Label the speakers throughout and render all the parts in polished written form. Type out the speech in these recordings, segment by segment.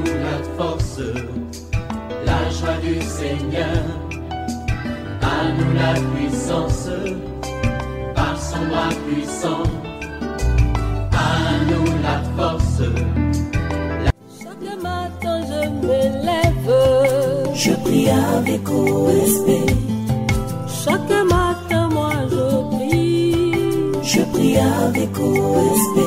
Speaker 1: la force, la joie du Seigneur. À nous la puissance, par son bras puissant. À nous la force.
Speaker 2: Chaque matin je me lève, je prie avec OSB. Chaque matin moi je prie avec OSB.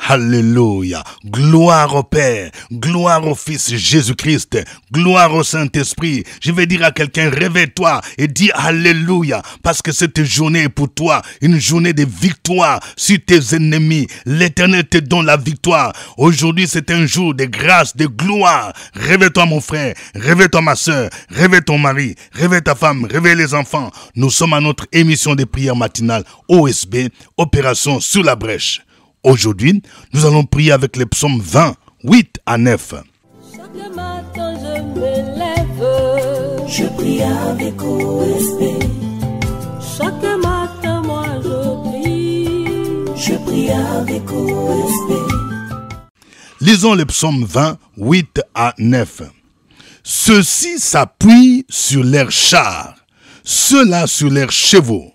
Speaker 3: Alléluia, gloire au Père, gloire au Fils Jésus-Christ, gloire au Saint-Esprit. Je vais dire à quelqu'un, réveille-toi et dis Alléluia, parce que cette journée est pour toi, une journée de victoire sur tes ennemis. L'Éternel te donne la victoire. Aujourd'hui, c'est un jour de grâce, de gloire. Réveille-toi mon frère, réveille-toi ma soeur, réveille ton mari, réveille ta femme, réveille les enfants. Nous sommes à notre émission de prière matinale OSB, Opération sur la brèche. Aujourd'hui, nous allons prier avec les psaumes 20, 8 à 9.
Speaker 2: Chaque matin je me lève, je prie avec OSB. Chaque matin moi je prie avec OSB.
Speaker 3: Lisons les psaumes 20, 8 à 9. Ceux-ci s'appuient sur leurs chars, ceux-là sur leurs chevaux.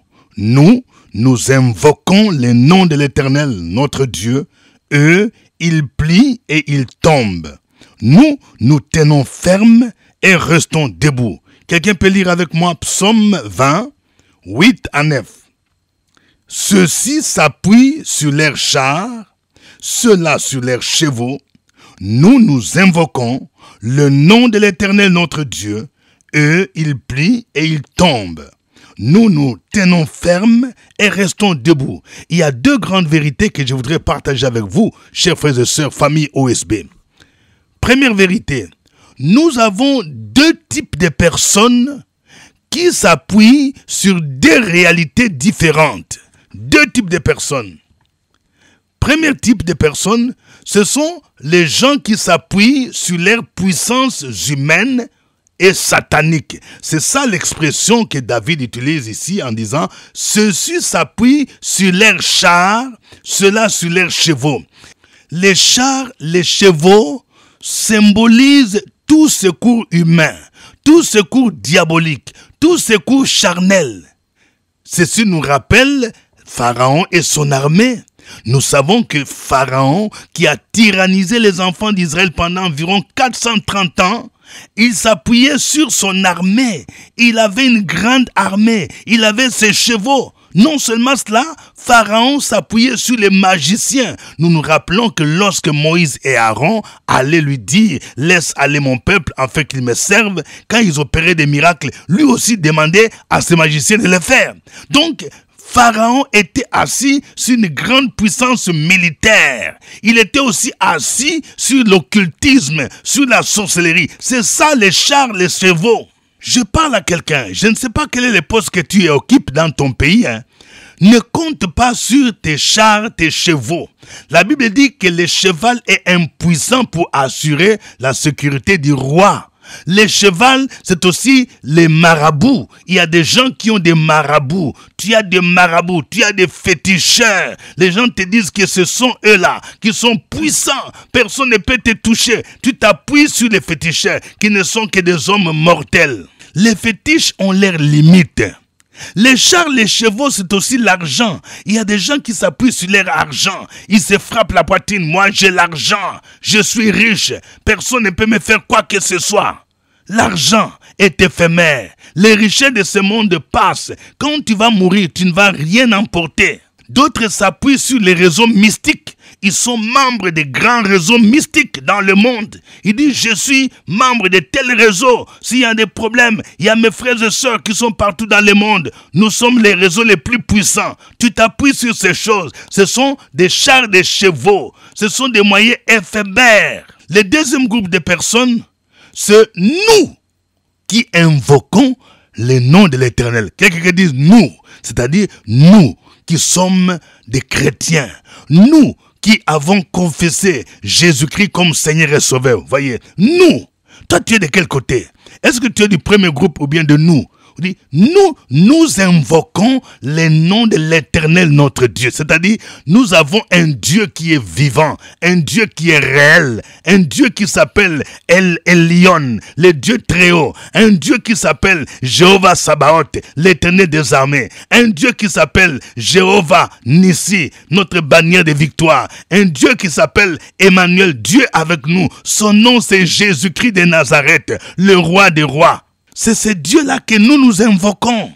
Speaker 3: Nous invoquons le nom de l'Éternel, notre Dieu. Eux, ils plient et ils tombent. Nous tenons ferme et restons debout. Quelqu'un peut lire avec moi Psaume 20, 8 à 9. Ceux-ci s'appuient sur leurs chars, ceux-là sur leurs chevaux. Nous invoquons le nom de l'Éternel, notre Dieu. Eux, ils plient et ils tombent. Nous tenons ferme et restons debout. Il y a deux grandes vérités que je voudrais partager avec vous, chers frères et sœurs, famille OSB. Première vérité, nous avons deux types de personnes qui s'appuient sur deux réalités différentes. Deux types de personnes. Premier type de personnes, ce sont les gens qui s'appuient sur leurs puissances humaines et satanique. C'est ça l'expression que David utilise ici en disant « Ceux-ci s'appuient sur leurs chars, ceux-là sur leurs chevaux ». Les chars, les chevaux symbolisent tout secours humain, tout secours diabolique, tout secours charnel. Ceci nous rappelle Pharaon et son armée. Nous savons que Pharaon, qui a tyrannisé les enfants d'Israël pendant environ 430 ans, il s'appuyait sur son armée. Il avait une grande armée. Il avait ses chevaux. Non seulement cela, Pharaon s'appuyait sur les magiciens. Nous nous rappelons que lorsque Moïse et Aaron allaient lui dire « Laisse aller mon peuple afin qu'il me serve », quand ils opéraient des miracles, lui aussi demandait à ces magiciens de le faire. Donc, Pharaon était assis sur une grande puissance militaire. Il était aussi assis sur l'occultisme, sur la sorcellerie. C'est ça les chars, les chevaux. Je parle à quelqu'un, je ne sais pas quel est le poste que tu occupes dans ton pays. Ne compte pas sur tes chars, tes chevaux. La Bible dit que le cheval est impuissant pour assurer la sécurité du roi. Les chevals, c'est aussi les marabouts. Il y a des gens qui ont des marabouts. Tu as des marabouts, tu as des féticheurs. Les gens te disent que ce sont eux-là, qui sont puissants. Personne ne peut te toucher. Tu t'appuies sur les féticheurs, qui ne sont que des hommes mortels. Les fétiches ont leurs limites. Les chars, les chevaux, c'est aussi l'argent. Il y a des gens qui s'appuient sur leur argent. Ils se frappent la poitrine. Moi, j'ai l'argent. Je suis riche. Personne ne peut me faire quoi que ce soit. L'argent est éphémère. Les richesses de ce monde passent. Quand tu vas mourir, tu ne vas rien emporter. D'autres s'appuient sur les réseaux mystiques. Ils sont membres des grands réseaux mystiques dans le monde. Ils disent, je suis membre de tel réseau. S'il y a des problèmes, il y a mes frères et sœurs qui sont partout dans le monde. Nous sommes les réseaux les plus puissants. Tu t'appuies sur ces choses. Ce sont des chars, des chevaux. Ce sont des moyens éphémères. Le deuxième groupe de personnes, c'est nous qui invoquons le nom de l'Éternel. Quelqu'un qui dit nous, c'est-à-dire nous qui sommes des chrétiens. Nous qui avons confessé Jésus-Christ comme Seigneur et Sauveur. Voyez, nous. Toi, tu es de quel côté? Est-ce que tu es du premier groupe ou bien de nous? Nous invoquons les noms de l'Éternel notre Dieu. C'est-à-dire, nous avons un Dieu qui est vivant, un Dieu qui est réel, un Dieu qui s'appelle El Elyon, le Dieu très haut, un Dieu qui s'appelle Jéhovah Sabaoth, l'Éternel des armées, un Dieu qui s'appelle Jéhovah Nissi, notre bannière de victoire, un Dieu qui s'appelle Emmanuel, Dieu avec nous. Son nom c'est Jésus-Christ de Nazareth, le roi des rois. C'est ce Dieu-là que nous invoquons.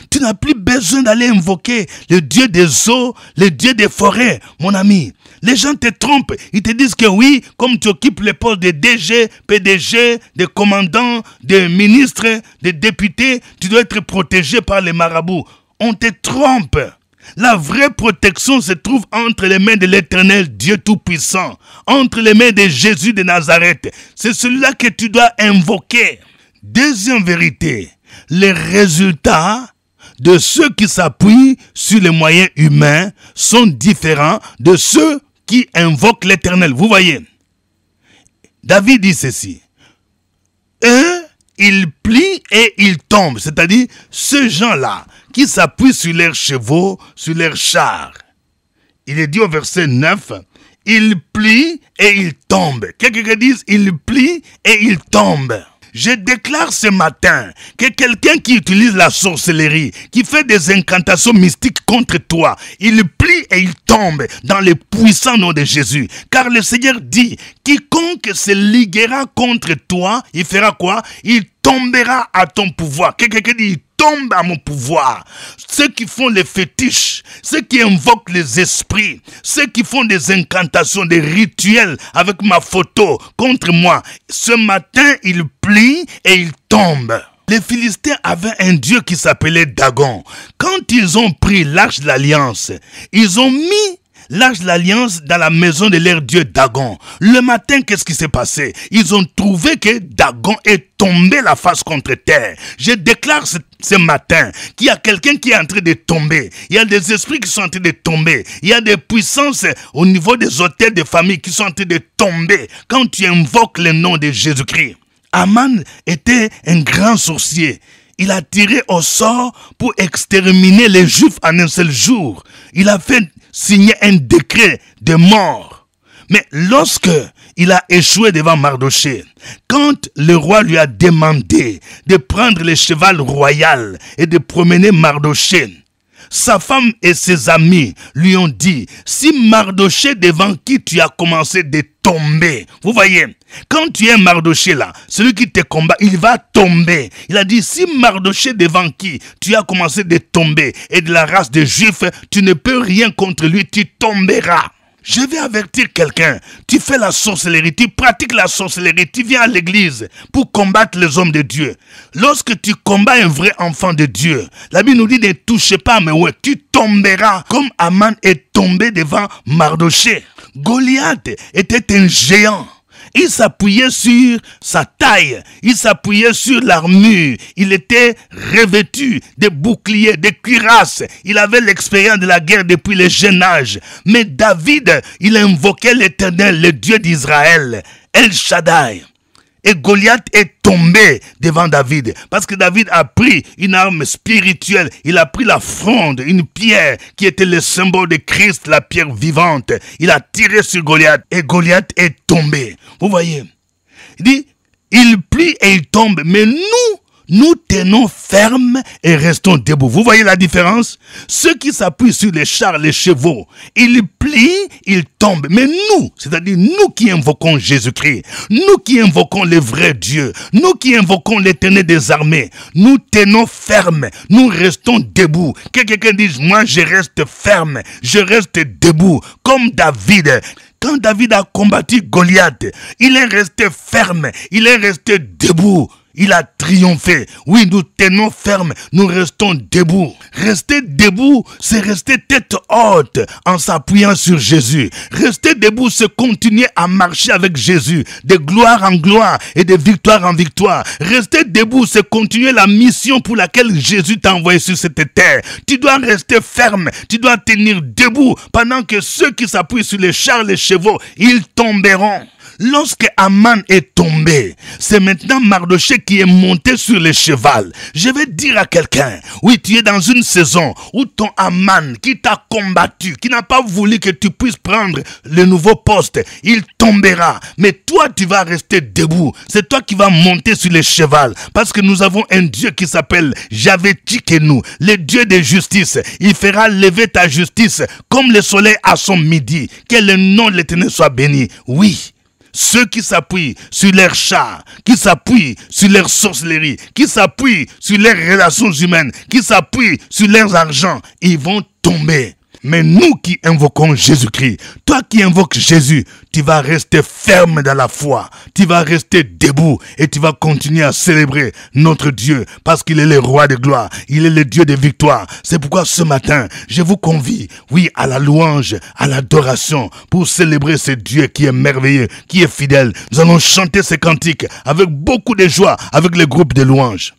Speaker 3: Tu n'as plus besoin d'aller invoquer le Dieu des eaux, le Dieu des forêts, mon ami. Les gens te trompent. Ils te disent que oui, comme tu occupes les postes de DG, PDG, de commandants, de ministres, de députés, tu dois être protégé par les marabouts. On te trompe. La vraie protection se trouve entre les mains de l'Éternel, Dieu Tout-Puissant, entre les mains de Jésus de Nazareth. C'est celui-là que tu dois invoquer. Deuxième vérité, les résultats de ceux qui s'appuient sur les moyens humains sont différents de ceux qui invoquent l'Éternel. Vous voyez, David dit ceci. Eux, ils plient et ils tombent. C'est-à-dire, ces gens-là qui s'appuient sur leurs chevaux, sur leurs chars. Il est dit au verset 9, ils plient et ils tombent. Quelqu'un disent, ils plient et ils tombent. Je déclare ce matin que quelqu'un qui utilise la sorcellerie, qui fait des incantations mystiques contre toi, il plie et il tombe dans le puissant nom de Jésus. Car le Seigneur dit, quiconque se liguera contre toi, il fera quoi? Il tombera à ton pouvoir. Quelqu'un dit, il tombe à mon pouvoir. Ceux qui font les fétiches, ceux qui invoquent les esprits, ceux qui font des incantations, des rituels avec ma photo contre moi, ce matin, ils plient et ils tombent. Les Philistins avaient un dieu qui s'appelait Dagon. Quand ils ont pris l'arche de l'alliance, ils ont mis l'arche de l'alliance dans la maison de leur dieu Dagon. Le matin, qu'est-ce qui s'est passé? Ils ont trouvé que Dagon est tombé la face contre terre. Je déclare ce matin qu'il y a quelqu'un qui est en train de tomber. Il y a des esprits qui sont en train de tomber. Il y a des puissances au niveau des hôtels de famille qui sont en train de tomber quand tu invoques le nom de Jésus-Christ. Aman était un grand sorcier. Il a tiré au sort pour exterminer les Juifs en un seul jour. Il a fait signer un décret de mort. Mais lorsque il a échoué devant Mardochée, quand le roi lui a demandé de prendre le cheval royal et de promener Mardochée, sa femme et ses amis lui ont dit, si Mardochée devant qui tu as commencé de tomber, vous voyez, quand tu es Mardochée là, celui qui te combat, il va tomber. Il a dit, si Mardochée devant qui tu as commencé de tomber et de la race des Juifs, tu ne peux rien contre lui, tu tomberas. Je vais avertir quelqu'un, tu fais la sorcellerie, tu pratiques la sorcellerie, tu viens à l'église pour combattre les hommes de Dieu. Lorsque tu combats un vrai enfant de Dieu, la Bible nous dit ne touchez pas, mais ouais, tu tomberas comme Aman est tombé devant Mardochée. Goliath était un géant. Il s'appuyait sur sa taille, il s'appuyait sur l'armure, il était revêtu de boucliers, de cuirasses, il avait l'expérience de la guerre depuis le jeune âge. Mais David, il invoquait l'Éternel, le Dieu d'Israël, El Shaddai. Et Goliath est tombé devant David. Parce que David a pris une arme spirituelle. Il a pris la fronde, une pierre qui était le symbole de Christ, la pierre vivante. Il a tiré sur Goliath et Goliath est tombé. Vous voyez? Il dit, il plie et il tombe. Mais nous tenons ferme et restons debout. Vous voyez la différence? Ceux qui s'appuient sur les chars, les chevaux, ils plient, ils tombent. Mais nous, c'est-à-dire nous qui invoquons Jésus-Christ, nous qui invoquons le vrai Dieu, nous qui invoquons l'Éternel des armées, nous tenons ferme, nous restons debout. Que quelqu'un dise, moi je reste ferme, je reste debout, comme David. Quand David a combattu Goliath, il est resté ferme, il est resté debout. Il a triomphé. Oui, nous tenons ferme, nous restons debout. Rester debout, c'est rester tête haute en s'appuyant sur Jésus. Rester debout, c'est continuer à marcher avec Jésus, de gloire en gloire et de victoire en victoire. Rester debout, c'est continuer la mission pour laquelle Jésus t'a envoyé sur cette terre. Tu dois rester ferme, tu dois tenir debout pendant que ceux qui s'appuient sur les chars, les chevaux, ils tomberont. Lorsque Aman est tombé, c'est maintenant Mardochée qui est monté sur le cheval. Je vais dire à quelqu'un, oui, tu es dans une saison où ton Aman qui t'a combattu, qui n'a pas voulu que tu puisses prendre le nouveau poste, il tombera. Mais toi, tu vas rester debout. C'est toi qui vas monter sur le cheval. Parce que nous avons un Dieu qui s'appelle Yahvé Tsidkenu, le Dieu de justice. Il fera lever ta justice comme le soleil à son midi. Que le nom de l'Éternel soit béni. Oui. Ceux qui s'appuient sur leurs chars, qui s'appuient sur leur sorcellerie, qui s'appuient sur leurs relations humaines, qui s'appuient sur leurs argent, ils vont tomber. Mais nous qui invoquons Jésus-Christ, toi qui invoques Jésus, tu vas rester ferme dans la foi. Tu vas rester debout et tu vas continuer à célébrer notre Dieu parce qu'il est le roi de gloire. Il est le Dieu de victoire. C'est pourquoi ce matin, je vous convie, oui, à la louange, à l'adoration pour célébrer ce Dieu qui est merveilleux, qui est fidèle. Nous allons chanter ces cantiques avec beaucoup de joie avec le groupe de louanges.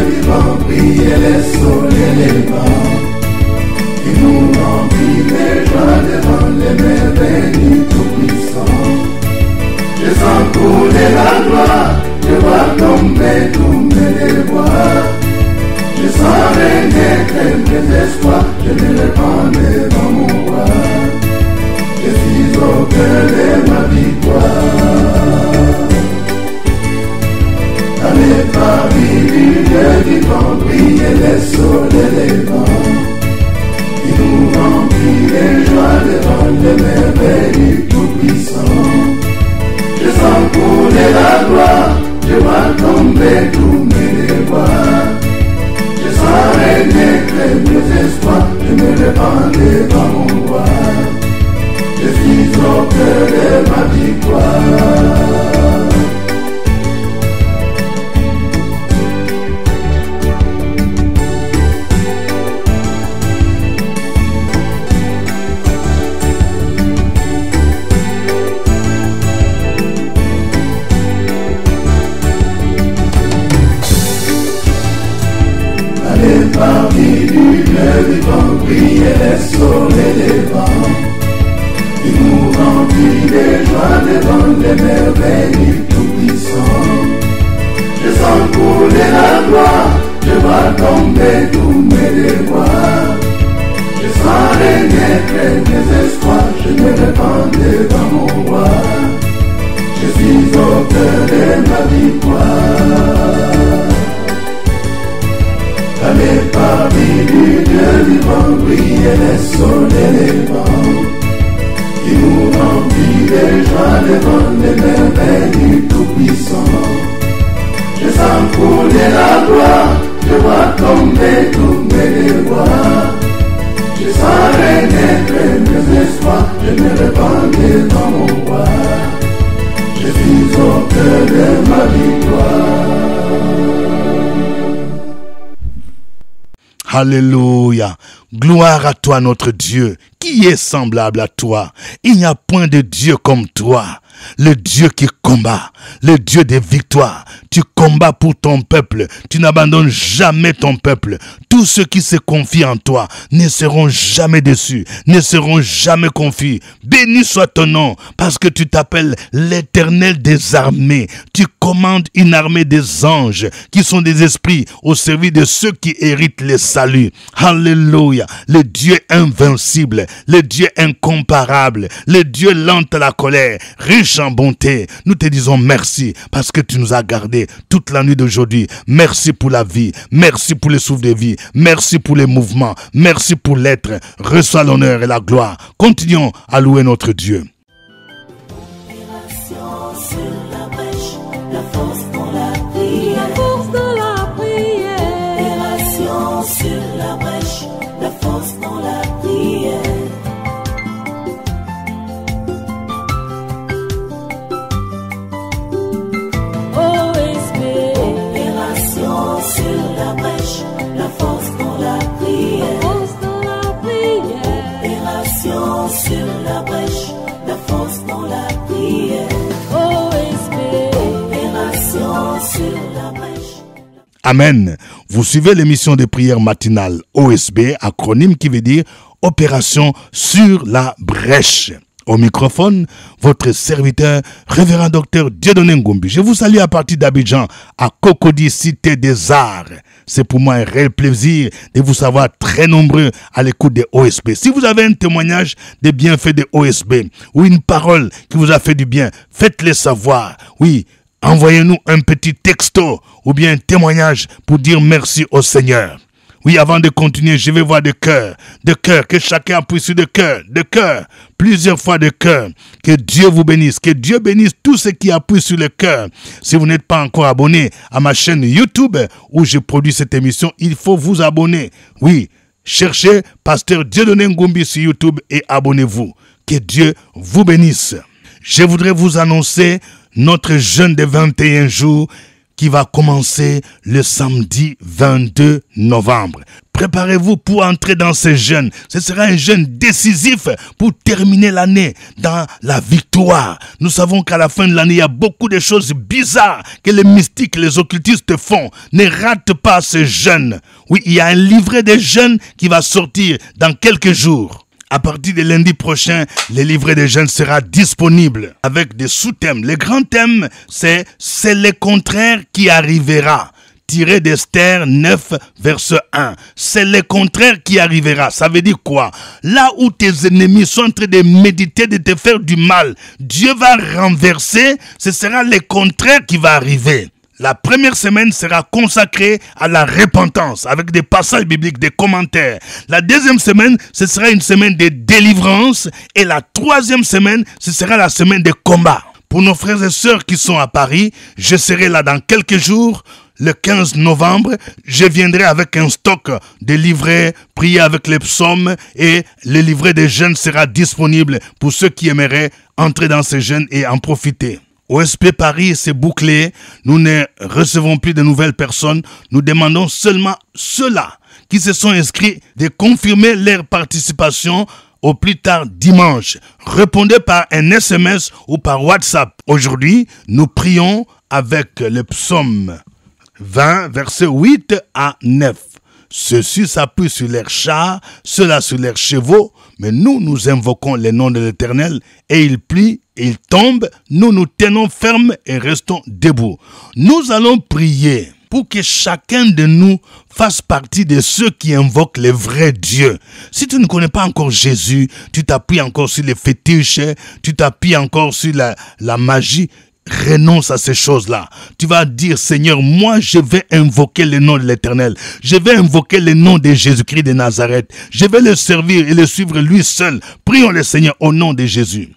Speaker 1: vivant, briller les soleils, les vents. Il nous remplit les joies devant les merveilles tout-puissants. Je sens couler la gloire, je vois tomber tous mes déboires. Je sens renaître mes espoirs, je me répands devant mon roi. Je suis au cœur de ma victoire. Dans les paris du Dieu vivant, briller les soleils, les vents. Il nous remplit les joies devant les merveilles tout-puissants. Je sens couler la gloire, je vois tomber tous mes déboires. Je sens renaître mes espoirs, je me répands devant mon roi. Je suis au cœur de ma victoire. Parmi du Dieu vivant, briller les soleils, les vents. Il nous remplit les joies devant les merveilles tout-puissants. Je sens couler la gloire, je vois tomber tous mes déboires. Je sens renaître mes espoirs, je me répands devant mon roi. Je suis au cœur de ma victoire. Dans les paris du Dieu vivant, briller les soleils, les vents. Il nous remplit les joies devant les merveilles tout-puissants. Je sens couler la gloire, je vois tomber tous mes déboires. Je sens renaître mes espoirs, je me répands devant mon roi. Je suis au cœur de ma victoire.
Speaker 3: Alléluia. Gloire à toi notre Dieu. Qui est semblable à toi? Il n'y a point de Dieu comme toi. Le Dieu qui combat, le Dieu des victoires. Tu combats pour ton peuple, tu n'abandonnes jamais ton peuple. Tous ceux qui se confient en toi ne seront jamais déçus, ne seront jamais confus. Béni soit ton nom, parce que tu t'appelles l'Éternel des armées. Tu commandes une armée des anges, qui sont des esprits au service de ceux qui héritent le salut. Alléluia, le Dieu invincible, le Dieu incomparable, le Dieu lent à la colère, riche en bonté. Nous te disons merci parce que tu nous as gardés toute la nuit d'aujourd'hui. Merci pour la vie, merci pour le souffle de vie, merci pour les mouvements, merci pour l'être. Reçois l'honneur et la gloire. Continuons à louer notre Dieu. Amen. Vous suivez l'émission de prière matinale OSB, acronyme qui veut dire Opération sur la brèche. Au microphone, votre serviteur, révérend docteur Dieudonné Ngombi. Je vous salue à partir d'Abidjan, à Cocody, cité des arts. C'est pour moi un réel plaisir de vous savoir très nombreux à l'écoute des OSB. Si vous avez un témoignage des bienfaits des OSB ou une parole qui vous a fait du bien, faites-le savoir. Oui, envoyez-nous un petit texto ou bien un témoignage pour dire merci au Seigneur. Oui, avant de continuer, je vais voir de cœur, que chacun appuie sur de cœur, plusieurs fois de cœur. Que Dieu vous bénisse, que Dieu bénisse tous ceux qui appuient sur le cœur. Si vous n'êtes pas encore abonné à ma chaîne YouTube où je produis cette émission, il faut vous abonner. Oui, cherchez Pasteur Dieudonné Ngombi sur YouTube et abonnez-vous. Que Dieu vous bénisse. Je voudrais vous annoncer notre jeûne de 21 jours qui va commencer le samedi 22 novembre. Préparez-vous pour entrer dans ce jeûne. Ce sera un jeûne décisif pour terminer l'année dans la victoire. Nous savons qu'à la fin de l'année, il y a beaucoup de choses bizarres que les mystiques, les occultistes font. Ne rate pas ce jeûne. Oui, il y a un livret de jeûne qui va sortir dans quelques jours. À partir de lundi prochain, le livret de jeûne sera disponible avec des sous-thèmes. Le grand thème, c'est le contraire qui arrivera. Tiré d'Esther 9, verset 1. C'est le contraire qui arrivera. Ça veut dire quoi? Là où tes ennemis sont en train de méditer, de te faire du mal, Dieu va renverser. Ce sera le contraire qui va arriver. La première semaine sera consacrée à la repentance avec des passages bibliques, des commentaires. La deuxième semaine, ce sera une semaine de délivrance. Et la troisième semaine, ce sera la semaine de combat. Pour nos frères et sœurs qui sont à Paris, je serai là dans quelques jours. Le 15 novembre, je viendrai avec un stock de livrets, prier avec les psaumes et le livret des jeunes sera disponible pour ceux qui aimeraient entrer dans ces jeunes et en profiter. OSP Paris, c'est bouclé. Nous ne recevons plus de nouvelles personnes. Nous demandons seulement ceux-là qui se sont inscrits de confirmer leur participation au plus tard dimanche. Répondez par un SMS ou par WhatsApp. Aujourd'hui, nous prions avec le psaume 20, versets 8 à 9. Ceux-ci s'appuient sur leurs chars, ceux-là sur leurs chevaux, mais nous invoquons le nom de l'Éternel et il plie, il tombe, nous nous tenons fermes et restons debout. Nous allons prier pour que chacun de nous fasse partie de ceux qui invoquent le vrai Dieu. Si tu ne connais pas encore Jésus, tu t'appuies encore sur les fétiches, tu t'appuies encore sur la magie, renonce à ces choses-là. Tu vas dire, Seigneur, moi je vais invoquer le nom de l'Éternel. Je vais invoquer le nom de Jésus-Christ de Nazareth. Je vais le servir et le suivre lui seul. Prions le Seigneur au nom de Jésus.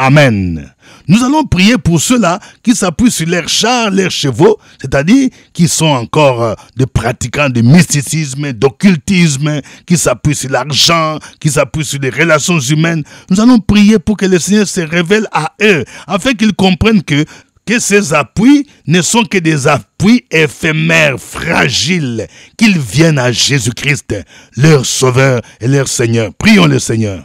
Speaker 3: Amen. Nous allons prier pour ceux-là qui s'appuient sur leurs chars, leurs chevaux, c'est-à-dire qui sont encore des pratiquants de mysticisme, d'occultisme, qui s'appuient sur l'argent, qui s'appuient sur les relations humaines. Nous allons prier pour que le Seigneur se révèle à eux, afin qu'ils comprennent que ces appuis ne sont que des appuis éphémères, fragiles, qu'ils viennent à Jésus-Christ, leur Sauveur et leur Seigneur. Prions le Seigneur.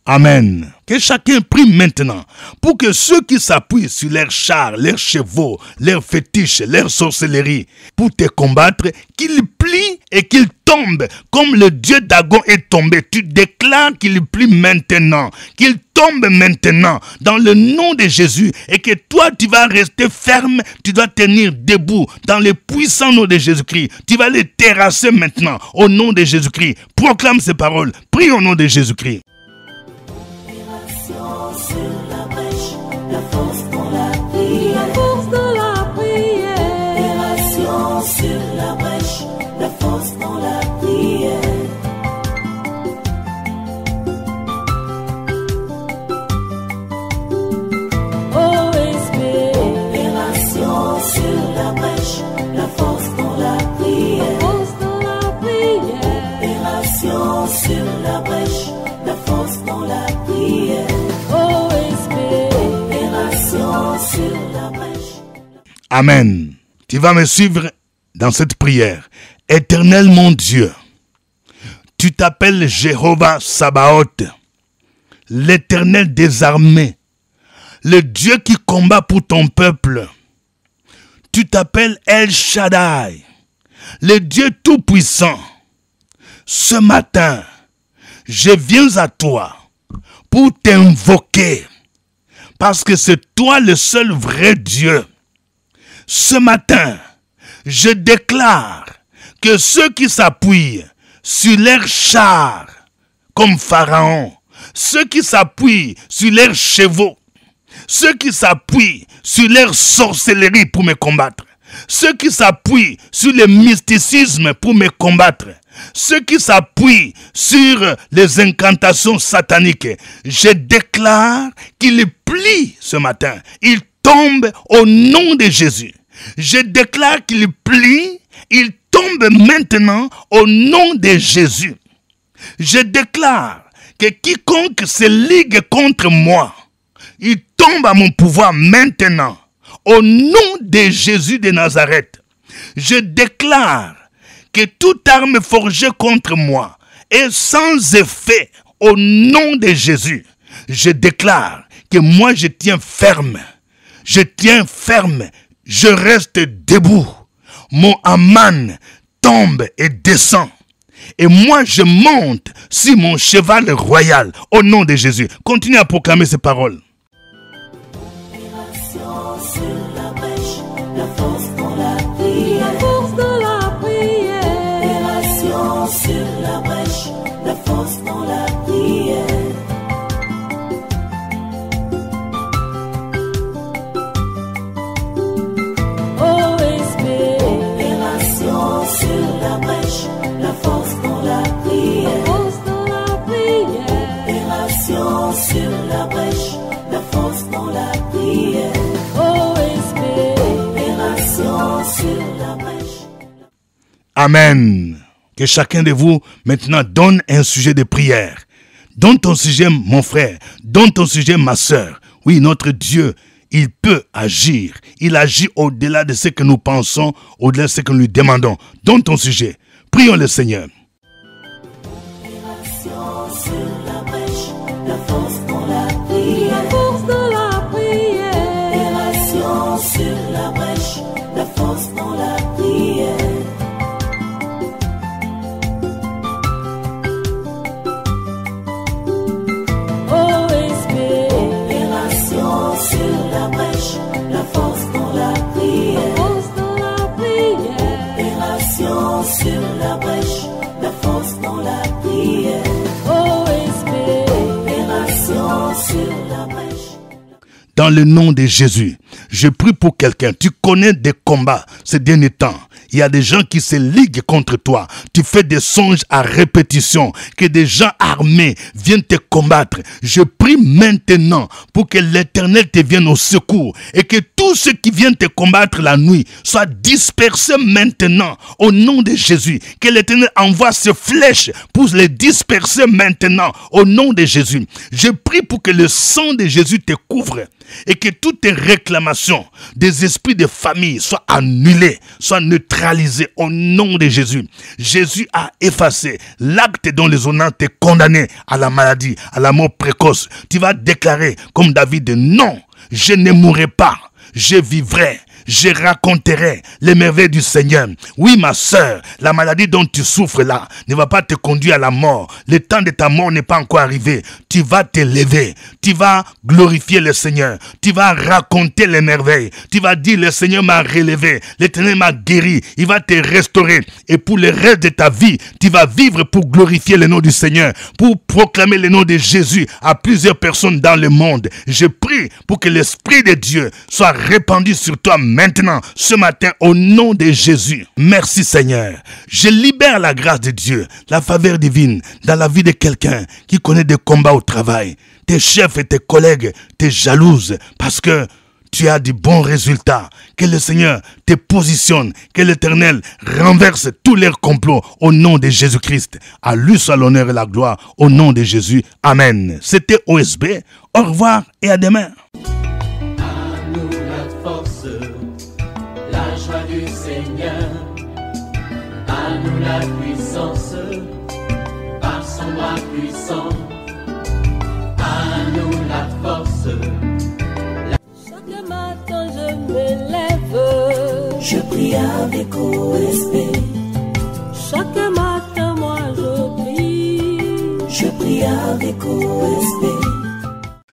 Speaker 3: Amen. Que chacun prie maintenant pour que ceux qui s'appuient sur leurs chars, leurs chevaux, leurs fétiches, leurs sorcelleries, pour te combattre, qu'ils plient et qu'ils tombent comme le dieu Dagon est tombé. Tu déclares qu'il plie maintenant, qu'il tombe maintenant dans le nom de Jésus et que toi tu vas rester ferme, tu dois tenir debout dans le puissant nom de Jésus-Christ. Tu vas les terrasser maintenant au nom de Jésus-Christ. Proclame ces paroles. Prie au nom de Jésus-Christ. Amen. Tu vas me suivre dans cette prière. Éternel mon Dieu, Tu t'appelles Jéhovah Sabaoth, l'Éternel des armées, le Dieu qui combat pour ton peuple. Tu t'appelles El Shaddai, le Dieu tout-puissant. Ce matin, je viens à toi pour t'invoquer, parce que c'est toi le seul vrai Dieu. Ce matin, je déclare que ceux qui s'appuient sur leurs chars, comme Pharaon, ceux qui s'appuient sur leurs chevaux, ceux qui s'appuient sur leur sorcellerie pour me combattre, ceux qui s'appuient sur le mysticisme pour me combattre, ceux qui s'appuient sur les incantations sataniques, je déclare qu'ils plient ce matin. Ils tombent au nom de Jésus. Je déclare qu'ils plient, ils tombent maintenant au nom de Jésus. Je déclare que quiconque se ligue contre moi, il tombe à mon pouvoir maintenant, au nom de Jésus de Nazareth. Je déclare que toute arme forgée contre moi est sans effet au nom de Jésus. Je déclare que moi je tiens ferme, je reste debout. Mon Aman tombe et descend. Et moi je monte sur mon cheval royal au nom de Jésus. Continuez à proclamer ces paroles. Amen. Que chacun de vous maintenant donne un sujet de prière. Donne ton sujet, mon frère. Donne ton sujet, ma sœur. Oui, notre Dieu, il peut agir. Il agit au-delà de ce que nous pensons, au-delà de ce que nous lui demandons. Donne ton sujet. Prions le Seigneur. Dans le nom de Jésus, je prie pour quelqu'un. Tu connais des combats ces derniers temps. Il y a des gens qui se liguent contre toi. Tu fais des songes à répétition. Que des gens armés viennent te combattre. Je prie maintenant pour que l'Éternel te vienne au secours. Et que tous ceux qui viennent te combattre la nuit soient dispersés maintenant au nom de Jésus. Que l'Éternel envoie ses flèches pour les disperser maintenant au nom de Jésus. Je prie pour que le sang de Jésus te couvre. Et que toutes tes réclamations des esprits de famille soient annulées, soient neutralisées au nom de Jésus. Jésus a effacé l'acte dont les honneurs t'ont condamné à la maladie, à la mort précoce. Tu vas déclarer comme David, non, je ne mourrai pas, je vivrai. Je raconterai les merveilles du Seigneur. Oui, ma sœur, la maladie dont tu souffres là ne va pas te conduire à la mort. Le temps de ta mort n'est pas encore arrivé. Tu vas te lever. Tu vas glorifier le Seigneur. Tu vas raconter les merveilles. Tu vas dire, le Seigneur m'a relevé. L'Éternel m'a guéri. Il va te restaurer. Et pour le reste de ta vie, tu vas vivre pour glorifier le nom du Seigneur. Pour proclamer le nom de Jésus à plusieurs personnes dans le monde. Je prie pour que l'Esprit de Dieu soit répandu sur toi maintenant, ce matin, au nom de Jésus. Merci Seigneur. Je libère la grâce de Dieu, la faveur divine dans la vie de quelqu'un qui connaît des combats au travail. Tes chefs et tes collègues te jalousent parce que tu as de bons résultats. Que le Seigneur te positionne, que l'Éternel renverse tous leurs complots au nom de Jésus-Christ. À lui soit l'honneur et la gloire au nom de Jésus. Amen. C'était OSB. Au revoir et à demain.
Speaker 4: À nous la puissance, roi puissant, à nous la force.
Speaker 2: Chaque matin je me lève, je prie avec respect. Chaque matin moi je prie avec respect.